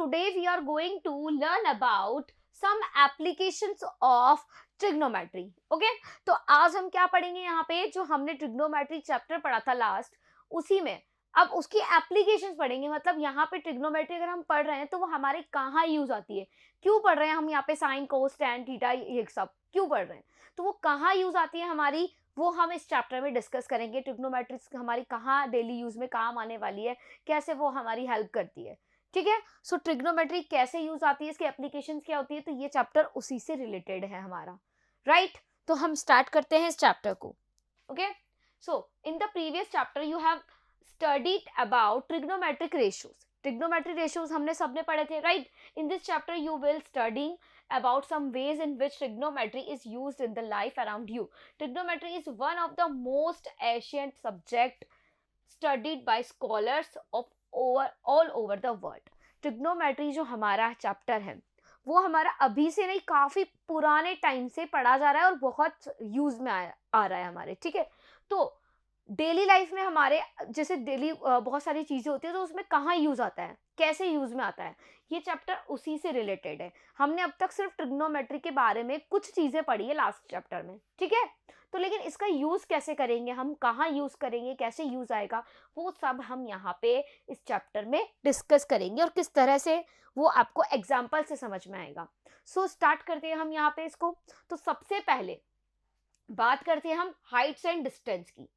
today we are going to learn about some applications of trigonometry. Okay, तो आज हम क्या पढ़ेंगे यहाँ पे, जो हमने ट्रिग्नोमेट्री चैप्टर पढ़ा था लास्ट, उसी में अब उसकी एप्लीकेशंस पढ़ेंगे. मतलब यहाँ पे ट्रिग्नोमेट्री अगर हम पढ़ रहे हैं तो वो हमारे कहाँ यूज आती है, क्यों पढ़ रहे हैं हम यहाँ पे साइन कोस टैन थीटा ये सब क्यों पढ़ रहे हैं, तो वो कहाँ यूज आती है हमारी, वो हम इस चैप्टर में डिस्कस करेंगे. ट्रिग्नोमेट्री हमारी कहाँ डेली यूज में काम आने वाली है, कैसे वो हमारी हेल्प करती है. ठीक है, सो ट्रिग्नोमेट्री कैसे यूज आती है, इसकी एप्लीकेशंस क्या होती है, तो ये चैप्टर उसी से रिलेटेड है हमारा. राइट, तो हम स्टार्ट करते हैं इस चैप्टर को. Okay, so in the previous chapter you have studied about trigonometric ratios. Trigonometric ratios हमने सबने पढ़े थे. Right, in this chapter you will study about some ways in which trigonometry is used in the life around you. Trigonometry is one of the most ancient subject studied by scholars of all over the world. Trigonometry जो हमारा chapter है वो हमारा अभी से नहीं, काफी पुराने टाइम से पढ़ा जा रहा है और बहुत यूज में आ रहा है हमारे. ठीक है, तो डेली लाइफ में हमारे जैसे डेली बहुत सारी चीजें होती है, तो उसमें कहाँ यूज आता है, कैसे यूज में आता है, ये चैप्टर उसी से रिलेटेड है. हमने अब तक सिर्फ ट्रिग्नोमेट्री के बारे में कुछ चीजें पढ़ी है लास्ट चैप्टर में. ठीक है, तो लेकिन इसका यूज कैसे करेंगे हम, कहाँ यूज करेंगे, कैसे यूज आएगा, वो सब हम यहाँ पे इस चैप्टर में डिस्कस करेंगे और किस तरह से वो आपको एग्जाम्पल से समझ में आएगा. सो स्टार्ट करते हैं हम यहाँ पे इसको. तो सबसे पहले बात करते हैं हम हाइट्स एंड डिस्टेंस की.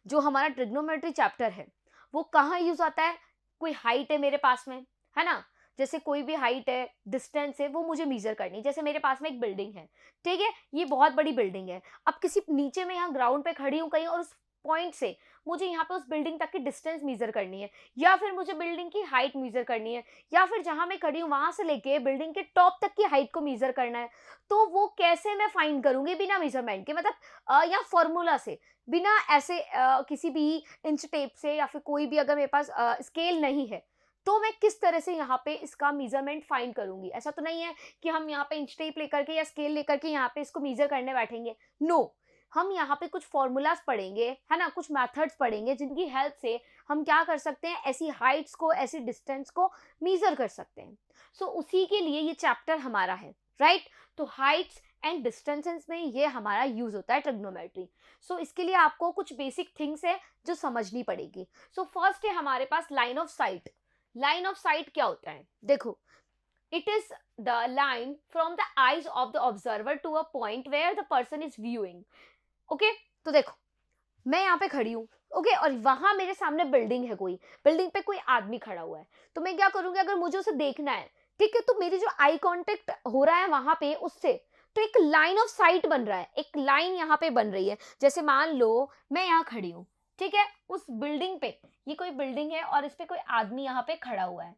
जो हमारा ट्रिग्नोमेट्री चैप्टर है वो कहाँ यूज आता है, कोई हाइट है मेरे पास में, है ना, जैसे कोई भी हाइट है, डिस्टेंस है, वो मुझे मेजर करनी है. जैसे मेरे पास में एक बिल्डिंग है, ठीक है, ये बहुत बड़ी बिल्डिंग है. अब किसी नीचे में यहाँ ग्राउंड पे खड़ी हूँ कहीं और उस पॉइंट से मुझे यहाँ पे उस बिल्डिंग तक की डिस्टेंस मेजर करनी है, या फिर मुझे बिल्डिंग की हाइट मेजर करनी है, या फिर जहाँ मैं खड़ी हूँ वहां से लेके बिल्डिंग के टॉप तक की हाइट को मेजर करना है. तो वो कैसे मैं फाइंड करूंगी बिना मेजरमेंट के, मतलब या फॉर्मूला से, बिना ऐसे किसी भी इंच टेप से, या फिर कोई भी अगर मेरे पास स्केल नहीं है तो मैं किस तरह से यहाँ पे इसका मेजरमेंट फाइंड करूंगी. ऐसा तो नहीं है कि हम यहाँ पे इंच टेप लेकर के या स्केल लेकर के यहाँ पे इसको मेजर करने बैठेंगे. नो, हम यहाँ पे कुछ फॉर्मूलाज पढ़ेंगे, है ना, कुछ मेथड्स पढ़ेंगे जिनकी हेल्प से हम क्या कर सकते हैं, ऐसी हाइट्स को, ऐसी डिस्टेंस को मेजर कर सकते हैं. सो उसी के लिए ये चैप्टर हमारा है. राइट, तो हाइट्स एंड डिस्टेंसेस में ये हमारा यूज होता है ट्रिग्नोमेट्री. सो इसके लिए आपको कुछ बेसिक थिंग्स है जो समझनी पड़ेगी. सो फर्स्ट है हमारे पास line of sight. Line of sight क्या होता है, देखो, it is the line from the eyes of the observer to a point where the person is viewing. Okay, तो देखो मैं यहाँ पे खड़ी हूँ, ओके, और वहां मेरे सामने बिल्डिंग है, कोई बिल्डिंग पे कोई आदमी खड़ा हुआ है. तो मैं क्या करूंगी, अगर मुझे उसे देखना है, ठीक है, तो मेरी जो आई कांटेक्ट हो रहा है वहां पे उससे, तो एक लाइन ऑफ साइट बन रहा है, एक लाइन यहाँ पे बन रही है. जैसे मान लो मैं यहाँ खड़ी हूँ, ठीक है, उस बिल्डिंग पे, ये कोई बिल्डिंग है और इस पे कोई आदमी यहाँ पे खड़ा हुआ है.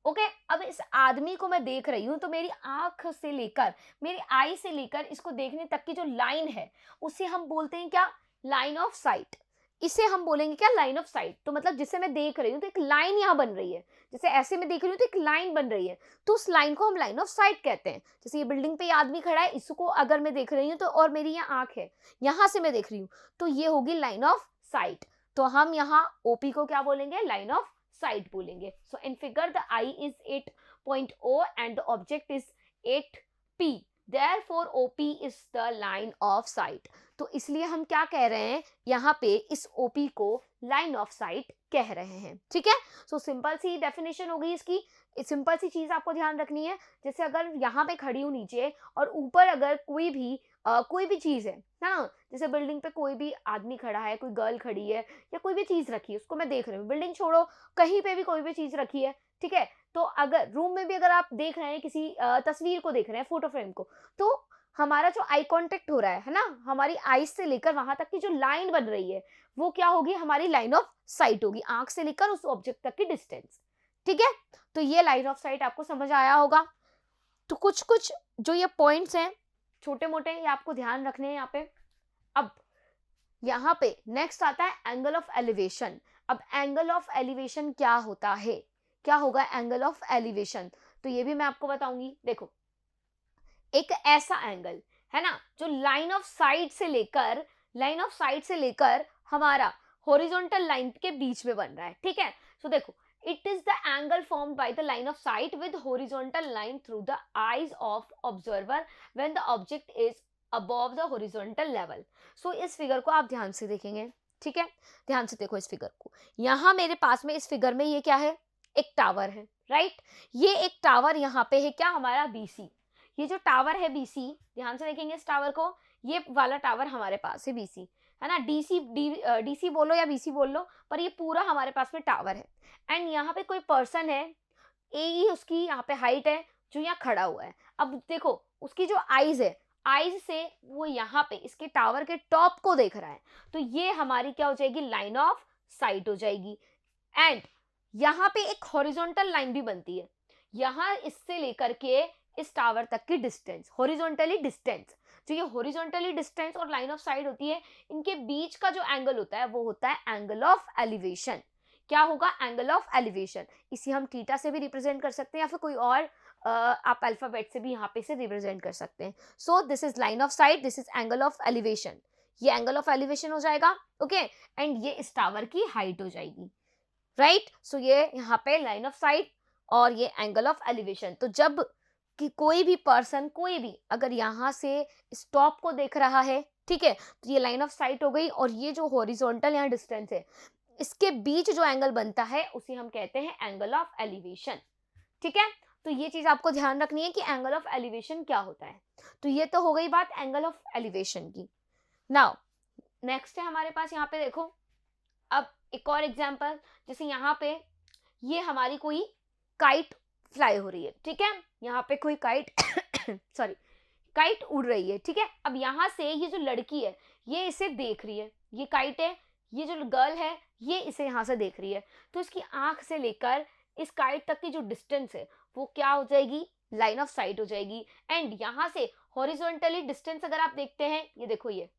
ओके, अब इस आदमी को मैं देख रही हूँ, तो मेरी आंख से लेकर, मेरी आई से लेकर इसको देखने तक की जो लाइन है उसे हम बोलते हैं क्या, लाइन ऑफ साइट. इसे हम बोलेंगे क्या, लाइन ऑफ साइट. तो मतलब जिसे मैं देख रही हूँ तो एक लाइन यहाँ बन रही है, जैसे ऐसे मैं देख रही हूँ तो एक लाइन बन रही है, तो उस लाइन को हम लाइन ऑफ साइट कहते हैं. जैसे ये बिल्डिंग पे ये आदमी खड़ा है, इसको अगर मैं देख रही हूँ तो, और मेरी यहाँ आंख है, यहाँ से मैं देख रही हूँ, तो ये होगी लाइन ऑफ साइट. तो हम यहाँ ओपी को क्या बोलेंगे, लाइन ऑफ साइट बोलेंगे. So in figure the eye is 8.0 and the object is 8p, therefore OP is the line of sight. तो इसलिए हम क्या कह रहे हैं, यहाँ पे इस OP को लाइन ऑफ साइट कह रहे हैं. ठीक है, सो सिंपल सी डेफिनेशन हो गई इसकी. सिंपल सी चीज आपको ध्यान रखनी है, जैसे अगर यहाँ पे खड़ी हूँ नीचे और ऊपर अगर कोई भी चीज है ना, जैसे बिल्डिंग पे कोई भी आदमी खड़ा है, कोई गर्ल खड़ी है, या कोई भी चीज रखी है, उसको मैं देख रही हूँ, बिल्डिंग छोड़ो, कहीं पे भी कोई भी चीज रखी है, ठीक है, तो अगर रूम में भी अगर आप देख रहे हैं, किसी तस्वीर को देख रहे हैं, फोटो फ्रेम को, तो हमारा जो आई कांटेक्ट हो रहा है ना, हमारी आईज से लेकर वहां तक की जो लाइन बन रही है वो क्या होगी, हमारी लाइन ऑफ साइट होगी, आंख से लेकर उस ऑब्जेक्ट तक की डिस्टेंस. ठीक है, तो ये लाइन ऑफ साइट आपको समझ आया होगा. तो कुछ कुछ जो ये पॉइंट्स हैं छोटे मोटे, ये आपको ध्यान रखने हैं यहाँ पे. अब यहाँ पे नेक्स्ट आता है एंगल ऑफ एलिवेशन. अब एंगल ऑफ एलिवेशन क्या होता है, क्या होगा एंगल ऑफ एलिवेशन, तो ये भी मैं आपको बताऊंगी. देखो, एक ऐसा एंगल है ना जो लाइन ऑफ साइट से लेकर हमारा हॉरिजॉन्टल लाइन के बीच में बन रहा है. ठीक है, तो देखो It is the angle formed by the line of sight with horizontal line through the eyes of observer when the object is above the horizontal level. So इस फिगर को आप ध्यान से देखेंगे, ठीक है, ध्यान से देखो इस फिगर को। यहाँ मेरे पास में इस फिगर में ये क्या है, एक टावर है, राइट। ये एक टावर यहाँ पे है क्या, हमारा बीसी। ये जो टावर है बीसी, ध्यान से देखेंगे इस टावर को, ये वाला टावर हमारे पास है बीसी, है ना। डीसी बोलो या बीसी बोल लो, पर ये पूरा हमारे पास में टावर है। एंड यहाँ पे कोई पर्सन है, ए उसकी यहाँ पे हाइट है, जो यहाँ खड़ा हुआ है। अब देखो उसकी जो आईज है, आईज से वो यहाँ पे इसके टावर के टॉप को देख रहा है, तो ये हमारी क्या हो जाएगी, लाइन ऑफ साइट हो जाएगी। एंड यहाँ पे एक हॉरिजॉन्टल लाइन भी बनती है, यहाँ इससे लेकर के इस टावर तक की डिस्टेंस, हॉरिजॉन्टली डिस्टेंस। जो ये हॉरिजॉन्टली डिस्टेंस और लाइन ऑफ साइट होती है, इनके बीच का जो एंगल होता है वो होता है एंगल ऑफ एलिवेशन। क्या होगा, एंगल ऑफ एलिवेशन। इसी हम थीटा से भी रिप्रेजेंट कर सकते हैं, या फिर कोई और आप अल्फाबेट से भी यहाँ पे से रिप्रेजेंट कर सकते हैं। So this is line of site, this is angle of elevation. ये एंगल ऑफ एलिवेशन हो जाएगा, ओके। एंड ये इस टावर की हाइट हो जाएगी, राइट। सो ये यहाँ पे लाइन ऑफ साइट और ये एंगल ऑफ एलिवेशन। तो जब कि कोई भी पर्सन, कोई भी अगर यहाँ से स्टॉप को देख रहा है, ठीक है, तो ये लाइन ऑफ साइट हो गई। और ये जो हॉरिजॉन्टल यहाँ डिस्टेंस है, इसके बीच जो एंगल बनता है उसे हम कहते हैं एंगल ऑफ एलिवेशन, ठीक है। तो ये चीज आपको ध्यान रखनी है कि एंगल ऑफ एलिवेशन क्या होता है। तो ये तो हो गई बात एंगल ऑफ एलिवेशन की। नाउ नेक्स्ट है हमारे पास, यहाँ पे देखो, अब एक और एग्जांपल, जैसे यहाँ पे ये हमारी कोई काइट फ्लाई हो रही है, ठीक है, यहाँ पे कोई काइट सॉरी काइट उड़ रही है, ठीक है। अब यहाँ से ये जो लड़की है ये इसे देख रही है, ये काइट है, ये जो गर्ल है ये इसे यहाँ से देख रही है। तो इसकी आंख से लेकर इस काइट तक की जो डिस्टेंस है वो क्या हो जाएगी, लाइन ऑफ साइट हो जाएगी। एंड यहाँ से हॉरिजॉन्टली डिस्टेंस अगर आप देखते हैं, ये देखो ये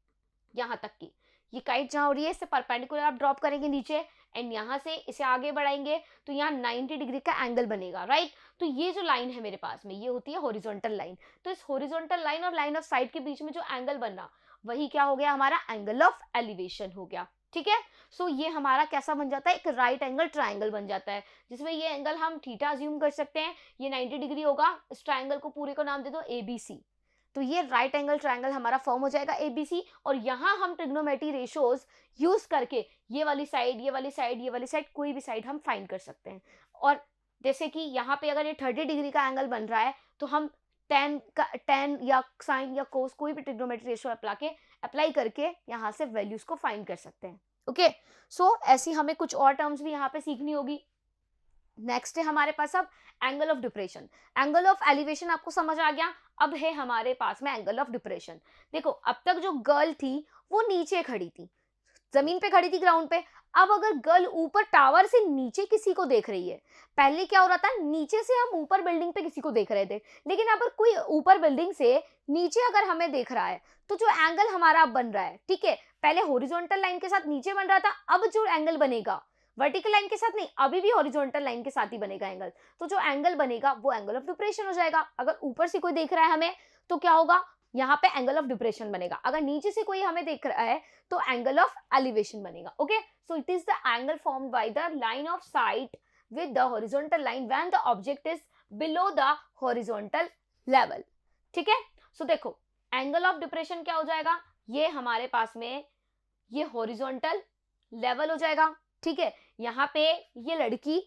यहाँ तक की ये काइट जहाँ हो रही है, इससे परपेंडिकुलर आप ड्रॉप करेंगे नीचे, एंड यहाँ से इसे आगे बढ़ाएंगे तो यहाँ 90 डिग्री का एंगल बनेगा, राइट। तो ये जो लाइन है मेरे पास में, ये होती है हॉरिजॉन्टल लाइन। तो इस हॉरिजॉन्टल लाइन और लाइन ऑफ साइट के बीच में जो एंगल बनना, वही क्या हो गया, हमारा एंगल ऑफ एलिवेशन हो गया, ठीक है। सो ये हमारा कैसा बन जाता है, एक राइट एंगल ट्राइंगल बन जाता है, जिसमें ये एंगल हम थीटा अज्यूम कर सकते हैं, ये 90 डिग्री होगा। इस ट्राइंगल को पूरे को नाम दे दो ABC। तो ये राइट एंगल ट्राइंगल हमारा फॉर्म हो जाएगा ABC। और यहाँ हम ट्रिग्नोमेट्री रेशियोज यूज करके ये वाली साइड, ये वाली साइड, ये वाली साइड, कोई भी साइड हम फाइंड कर सकते हैं। और जैसे कि यहाँ पे अगर ये 30 डिग्री का एंगल बन रहा है, तो हम tan या साइन या कोस, कोई भी ट्रिग्नोमेट्री रेशियो अप्लाई करके यहाँ से वैल्यूज को फाइंड कर सकते हैं, ओके। सो ऐसी हमें कुछ और टर्म्स भी यहाँ पे सीखनी होगी। नेक्स्ट है हमारे पास अब angle of depression. Angle of elevation आपको समझ आ गया, अब है हमारे पास में एंगल ऑफ डिप्रेशन। देखो अब तक जो गर्ल थी वो नीचे खड़ी थी, जमीन पे खड़ी थी, ग्राउंड पे। अब अगर गर्ल ऊपर टावर से नीचे किसी को देख रही है, पहले क्या हो रहा था, नीचे से हम ऊपर बिल्डिंग पे किसी को देख रहे थे, लेकिन अगर कोई ऊपर बिल्डिंग से नीचे अगर हमें देख रहा है, तो जो एंगल हमारा अब बन रहा है, ठीक है, पहले हॉरिजॉन्टल लाइन के साथ नीचे बन रहा था, अब जो एंगल बनेगा वर्टिकल लाइन के साथ नहीं, अभी भी हॉरिजॉन्टल लाइन के साथ ही बनेगा एंगल। तो जो एंगल बनेगा वो एंगल ऑफ डिप्रेशन हो जाएगा। अगर ऊपर से कोई देख रहा है हमें, तो क्या होगा, यहाँ पे एंगल ऑफ डिप्रेशन बनेगा। अगर नीचे से कोई हमें देख रहा है तो एंगल ऑफ एलिवेशन बनेगा, okay. So it is the angle formed by the line of site with the horizontal line when the object is below the horizontal level, ठीक है। सो देखो एंगल ऑफ डिप्रेशन क्या हो जाएगा, ये हमारे पास में ये हॉरिजॉन्टल लेवल हो जाएगा, ठीक है। यहाँ पे ये लड़की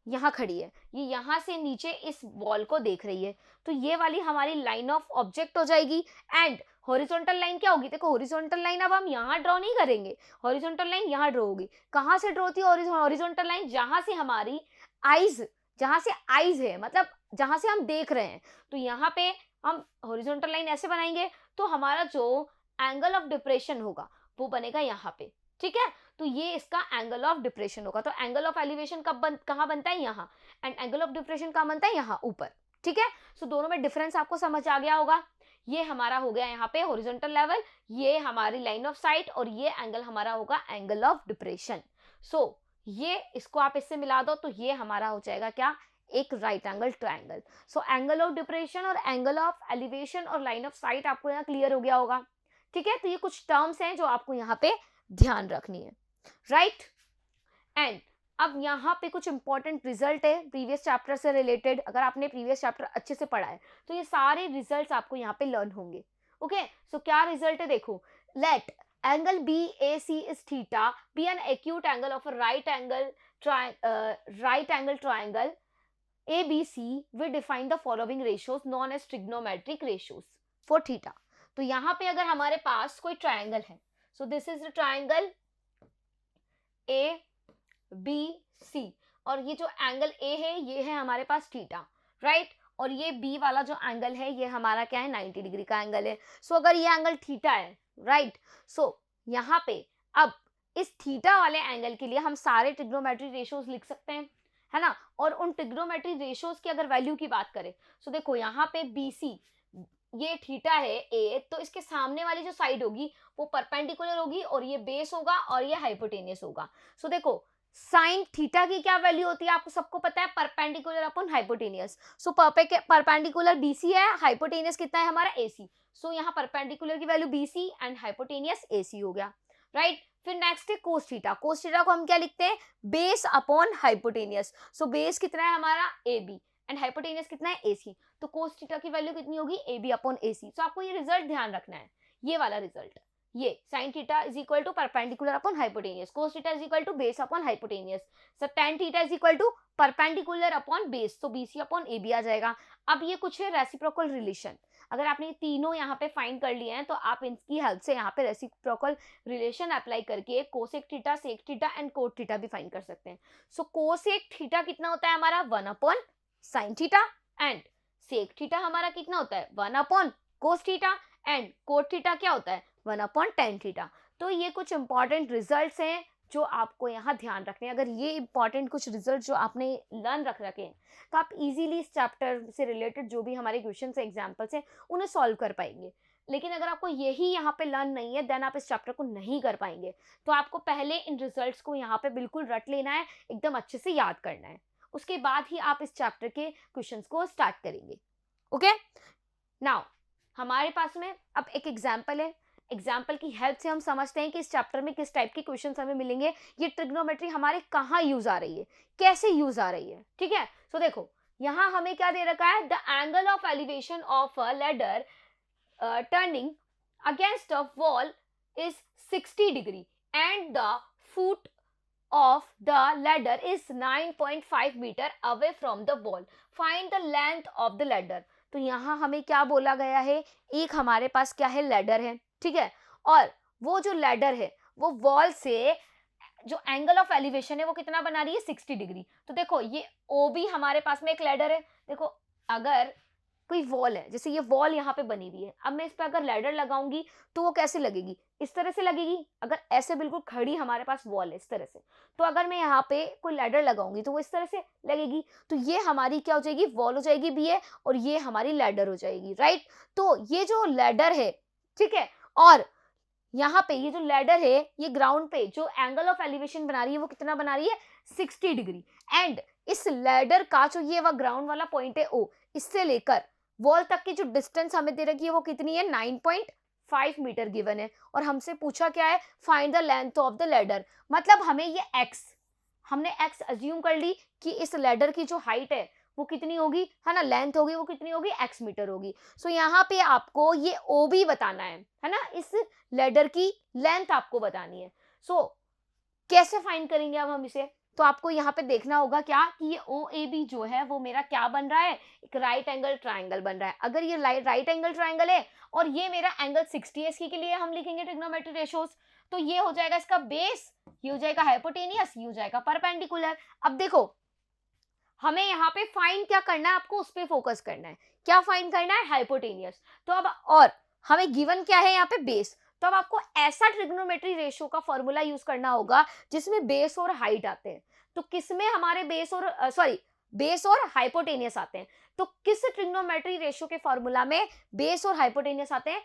यहाँ खड़ी है, ये यहाँ से नीचे इस वॉल को देख रही है, तो ये वाली हमारी लाइन ऑफ ऑब्जेक्ट हो जाएगी। एंड हॉरिजॉन्टल लाइन क्या होगी, देखो हॉरिजॉन्टल लाइन अब हम यहाँ ड्रॉ नहीं करेंगे, हॉरिजॉन्टल लाइन यहाँ ड्रॉ होगी। कहाँ से ड्रॉ होती है हॉरिजॉन्टल लाइन, जहाँ से हमारी आईज, जहाँ से आईज है, मतलब जहाँ से हम देख रहे हैं, तो यहाँ पे हम हॉरिजॉन्टल लाइन ऐसे बनाएंगे, तो हमारा जो एंगल ऑफ डिप्रेशन होगा वो बनेगा यहाँ पे, ठीक है। तो ये इसका एंगल ऑफ डिप्रेशन होगा। तो एंगल ऑफ एलिवेशन कहाँ बनता है, यहाँ, एंड एंगल ऑफ डिप्रेशन कहाँ बनता है, यहाँ ऊपर, ठीक है। सो दोनों में डिफरेंस आपको समझ आ गया होगा। ये हमारा हो गया यहाँ पे हॉरिजॉन्टल लेवल, ये हमारी लाइन ऑफ साइट, और ये एंगल हमारा होगा एंगल ऑफ डिप्रेशन। सो ये इसको आप इससे मिला दो, तो ये हमारा हो जाएगा क्या, एक right angle triangle. So angle of depression और एंगल ऑफ एलिवेशन और लाइन ऑफ साइट आपको यहाँ क्लियर हो गया होगा, ठीक है। तो ये कुछ टर्म्स हैं जो आपको यहाँ पे ध्यान रखनी है, राइट। एंड अब यहाँ पे कुछ इंपॉर्टेंट रिजल्ट है प्रीवियस चैप्टर से रिलेटेड। अगर आपने प्रीवियस चैप्टर अच्छे से पढ़ा है तो ये सारे रिजल्ट्स आपको यहाँ पे लर्न होंगे। ओके, सो क्या रिजल्ट है देखो, let angle BAC is theta be an acute angle of a right angle triangle ABC, we define the following ratios known as trigonometric ratios for theta। तो यहाँ पे अगर हमारे पास कोई ट्रायंगल है, so this is the triangle ABC, और ये जो एंगल A है ये है हमारे पास थीटा, राइट, और ये B वाला जो एंगल है ये हमारा क्या है, 90 डिग्री का एंगल है। सो अगर ये एंगल थीटा है, राइट, सो यहाँ पे अब इस थीटा वाले एंगल के लिए हम सारे ट्रिग्नोमेट्री रेशियोज लिख सकते हैं, है ना। और उन ट्रिग्नोमेट्री रेशियोज की अगर वैल्यू की बात करें, सो देखो यहाँ पे BC ये थीटा है A, तो इसके सामने वाली जो साइड होगी वो परपेंडिकुलर होगी और ये बेस होगा और ये हाइपोटेनियस होगा। सो देखो साइन थीटा की क्या वैल्यू होती है आपको सबको पता है, perpendicular upon hypotenuse. So perpendicular BC है, हाइपोटेनियस कितना है हमारा AC। सो यहाँ परपेंडिकुलर की value BC and hypotenuse AC हो गया, राइट। फिर नेक्स्ट है कोस थीटा। कोस थीटा को हम क्या लिखते हैं, base upon hypotenuse. So base कितना है हमारा AB एंड हाइपोटेनियस कितना है AC। तो कोस थीटा की वैल्यू कितनी होगी, AB अपॉन AC। सो आपको ये रिजल्ट ध्यान रखना है, ये वाला रिजल्ट, ये sine theta is equal to perpendicular upon hypotenuse, cos theta is equal to base upon hypotenuse, so tan theta is equal to perpendicular upon base, तो BC अपॉन AB आ जाएगा। अब ये कुछ है रेसिप्रोकल रिलेशन, अगर आपने तीनों यहाँ पे फाइंड कर लिए हैं तो आप इनकी हेल्प से यहाँ पे रेसिप्रोकल रिलेशन अप्लाई करके cosec theta, sec theta and cot theta भी फाइंड कर सकते हैं। सो कोसेक थीटा कितना होता है हमारा 1 upon sine theta, and sec theta हमारा कितना होता है 1 upon cos theta, and cot theta क्या होता है 1 अपॉन टेन थीटा। तो ये कुछ इंपॉर्टेंट रिजल्ट्स हैं जो आपको यहाँ ध्यान रखने हैं। अगर ये इंपॉर्टेंट कुछ रिजल्ट जो आपने लर्न रख रखे हैं तो आप इजीली इस चैप्टर से रिलेटेड जो भी हमारे क्वेश्चन से एग्जाम्पल्स हैं उन्हें सॉल्व कर पाएंगे। लेकिन अगर आपको यही यहाँ पे लर्न नहीं है देन आप इस चैप्टर को नहीं कर पाएंगे। तो आपको पहले इन रिजल्ट्स को यहाँ पे बिल्कुल रट लेना है, एकदम अच्छे से याद करना है, उसके बाद ही आप इस चैप्टर के क्वेश्चंस को स्टार्ट करेंगे। ओके, नाउ हमारे पास में अब एक एग्जाम्पल है, एग्जाम्पल की हेल्प से हम समझते हैं कि इस चैप्टर में किस टाइप के क्वेश्चंस हमें मिलेंगे, ये ट्रिग्नोमेट्री हमारे कहाँ यूज आ रही है, कैसे यूज आ रही है, ठीक है। सो देखो यहाँ हमें क्या दे रखा है, the angle of elevation of a ladder turning against a wall is 60 degree and the foot of the ladder is 9.5 meter away from the wall, find the length of the ladder। तो यहाँ हमें क्या बोला गया है, एक हमारे पास क्या है लैडर है, ठीक है, और वो जो लैडर है वो वॉल से जो एंगल ऑफ एलिवेशन है वो कितना बना रही है 60 डिग्री। तो देखो ये OB हमारे पास में एक लैडर है, देखो अगर कोई वॉल है, जैसे ये वॉल यहाँ पे बनी हुई है, अब मैं इस पे अगर लैडर लगाऊंगी तो वो कैसे लगेगी, इस तरह से लगेगी। अगर ऐसे बिल्कुल खड़ी हमारे पास वॉल है इस तरह से, तो अगर मैं यहाँ पे कोई लैडर लगाऊंगी तो वो इस तरह से लगेगी। तो ये हमारी क्या हो जाएगी, वॉल हो जाएगी BA, और ये हमारी लैडर हो जाएगी, राइट। तो ये जो लैडर है, ठीक है, और यहाँ पे ये जो लैडर है ये ग्राउंड पे जो एंगल ऑफ एलिवेशन बना रही है वो कितना बना रही है 60 डिग्री, एंड इस लैडर का जो ये ग्राउंड वाला पॉइंट है O, इससे लेकर वॉल तक की जो डिस्टेंस हमें दे रखी है वो कितनी है 9.5 मीटर गिवन है, और हमसे पूछा क्या है, find the length of the ladder. मतलब हमें ये हमने x अज्यूम कर ली कि इस लैडर की जो हाइट है वो कितनी होगी, है ना, लेंथ होगी वो कितनी होगी x मीटर होगी। सो यहाँ पे आपको ये OB बताना है ना, इस लैडर की लेंथ आपको बतानी है। सो कैसे फाइंड करेंगे अब हम इसे, तो आपको यहाँ पे देखना होगा क्या कि ये OAB जो है वो मेरा क्या बन रहा है, एक राइट एंगल ट्राइंगल बन रहा है। अगर ये राइट एंगल ट्राइंगल है और ये मेरा एंगल 60 है, इसके लिए हम लिखेंगे ट्रिग्नोमेट्री रेशियोज, तो ये हो जाएगा इसका बेस, ये हो जाएगा हाइपोटेनियस, ये हो जाएगा परपेंडिकुलर। अब देखो हमें यहाँ पे फाइंड क्या करना है, आपको उस पर फोकस करना है, क्या फाइंड करना है, हाइपोटेनियस। तो अब और हमें गिवन क्या है यहाँ पे बेस, तो अब आपको ऐसा ट्रिग्नोमेट्री रेशियो का फॉर्मूला यूज करना होगा जिसमें बेस और हाइट आते हैं। तो किसमें हमारे बेस और हाइपोटेनियस आते हैं, तो किस ट्रिग्नोमेट्री रेशियो के फॉर्मूला में बेस और हाइपोटेनियस आते हैं,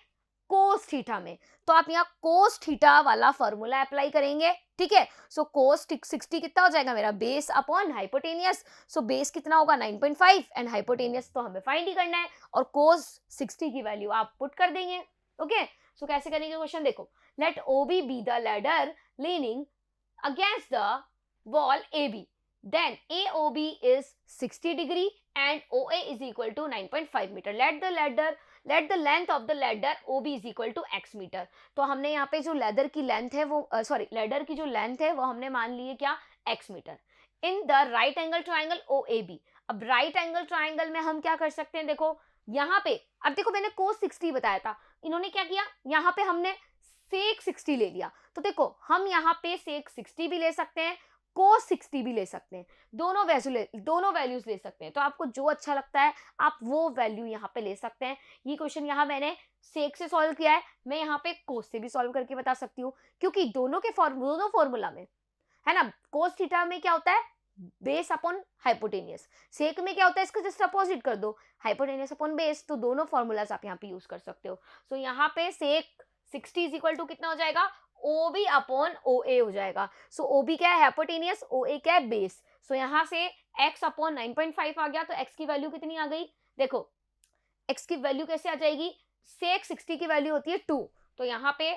कोस थीटा में। तो आप यहाँ कोस थीटा वाला फॉर्मूला अप्लाई करेंगे, ठीक है। सो कोस 60 कितना हो जाएगा मेरा, base upon hypotenuse. So base कितना होगा 9.5 एंड हाइपोटेनियस तो हमें फाइंड ही करना है, और कोस 60 की वैल्यू आप पुट कर देंगे। ओके, सो कैसे करेंगे क्वेश्चन देखो, let OB be the ladder leaning against the wall AB, then AOB is 60 degree and OA is equal to 9.5 meter. Let the length of the ladder OB is equal to x meter. तो हमने यहाँ पे जो leather की length है वो ladder की जो लेंथ है वो हमने मान ली है क्या, x metre. In the right angle triangle OAB. अब राइट एंगल ट्राइंगल में हम क्या कर सकते हैं, देखो यहाँ पे, अब देखो मैंने cos 60 बताया था, इन्होंने क्या किया, यहाँ पे हमने sec 60 ले लिया. तो देखो हम यहाँ पे sec 60 भी ले सकते हैं, cos 60 भी ले सकते हैं, दोनों वैल्यूज ले सकते हैं. तो आपको जो अच्छा लगता है आप वो वैल्यू यहाँ पे ले सकते हैं. ये क्वेश्चन यहाँ मैंने sec से सॉल्व किया है, मैं यहाँ पे cos से भी सॉल्व करके बता सकती हूँ, क्योंकि दोनों फॉर्मूला में है ना, cos थीटा में क्या होता है, बेस अपॉन हाइपोटेनियस. सेक में क्या होता है, इसका जस्ट अपोजिट कर दो, हाइपोटेनियस अपॉन बेस. तो दोनों फॉर्मूलाज आप यहाँ पे यूज कर सकते हो. सो यहाँ पे सेक 60 इज इक्वल टू कितना हो जाएगा, OB अपॉन OA हो जाएगा. सो OB क्या है, हाइपोटेनियस, OA क्या है, बेस. सो यहाँ से x अपॉन 9.5 आ गया. तो x की वैल्यू कितनी आ गई, देखो x की वैल्यू कैसे आ जाएगी, सेक 60 की वैल्यू होती है 2. तो यहाँ पे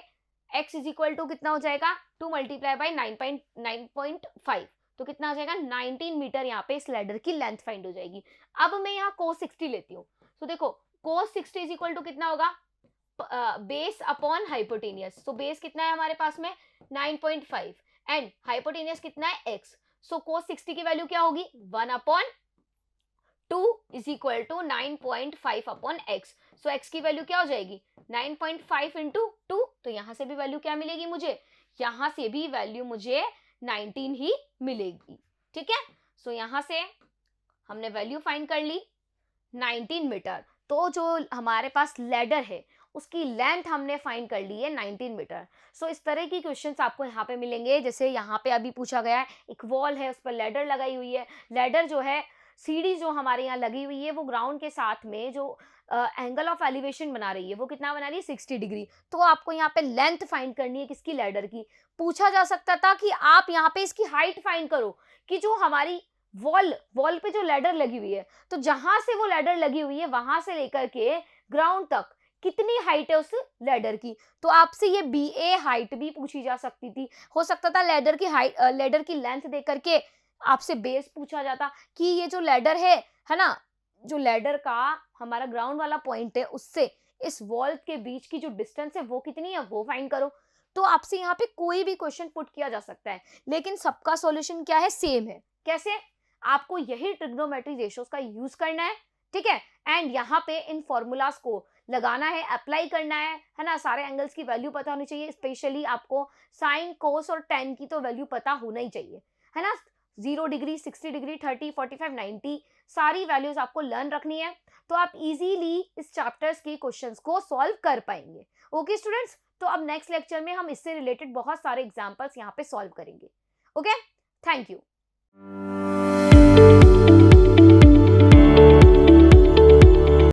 x इज इक्वल टू कितना हो जाएगा, 2 मल्टीप्लाई बाई 9.5. तो कितना आ जाएगा, 19 मीटर. यहाँ पे इस लैडर की लेंथ फाइंड हो जाएगी. अब मैं यहाँ cos 60 लेती हूँ. तो देखो cos 60 इज इक्वल टू कितना होगा, बेस अपॉन हाइपोटेनियस. तो बेस कितना है हमारे पास में 9.5 एंड हाइपोटेनियस कितना है x. सो cos 60 की वैल्यू क्या होगी, 1 upon 2 is equal to 9.5 upon x. So x की वैल्यू क्या हो जाएगी, 9.5 इंटू 2. तो यहाँ से भी वैल्यू क्या मिलेगी मुझे, यहाँ से भी वैल्यू मुझे 19 ही मिलेगी. ठीक है. सो यहाँ से हमने वैल्यू फाइंड कर ली 19 मीटर. तो जो हमारे पास लैडर है उसकी लेंथ हमने फाइंड कर ली है 19 मीटर. सो इस तरह की क्वेश्चंस आपको यहाँ पे मिलेंगे. जैसे यहाँ पे अभी पूछा गया है, एक वॉल है, उस पर लैडर लगाई हुई है. लैडर जो है, सीढ़ी जो हमारे यहाँ लगी हुई है, वो ग्राउंड के साथ में जो एंगल ऑफ एलिवेशन बना रही है वो कितना बना रही है, 60 डिग्री. तो आपको यहाँ पे लेंथ फाइंड करनी है किसकी, लैडर की. पूछा जा सकता था कि आप यहाँ पे इसकी हाइट फाइंड करो, कि जो हमारी वॉल पे जो लैडर लगी हुई है, तो जहां से वो लैडर लगी हुई है वहां से लेकर के ग्राउंड तक कितनी हाइट है उस लैडर की. तो आपसे ये BA हाइट भी पूछी जा सकती थी. हो सकता था लैडर की हाइट, लैडर की लेंथ दे करके आपसे बेस पूछा जाता कि ये जो लैडर है ना, जो लैडर का हमारा ग्राउंड वाला पॉइंट है उससे इस वॉल के बीच की जो डिस्टेंस है वो कितनी है, वो फाइंड करो. तो आपसे यहाँ पे कोई भी क्वेश्चन पुट किया जा सकता है, लेकिन सबका सॉल्यूशन क्या है, सेम है. कैसे, आपको यही ट्रिग्नोमेट्री रेशियोज का यूज करना है. ठीक है. एंड यहाँ पे इन फॉर्मूलाज को लगाना है, अप्लाई करना है ना. सारे एंगल्स की वैल्यू पता होनी चाहिए. स्पेशली आपको साइन, कोस और टेन की तो वैल्यू पता होना ही चाहिए, है ना. 0 डिग्री, 60 डिग्री, 30, 45, 90 सारी वैल्यूज आपको लर्न रखनी है. तो आप इजीली इस चैप्टर्स के क्वेश्चंस को सॉल्व कर पाएंगे. ओके स्टूडेंट्स, तो अब नेक्स्ट लेक्चर में हम इससे रिलेटेड बहुत सारे एग्जांपल्स यहाँ पे सॉल्व करेंगे. Okay, thank you.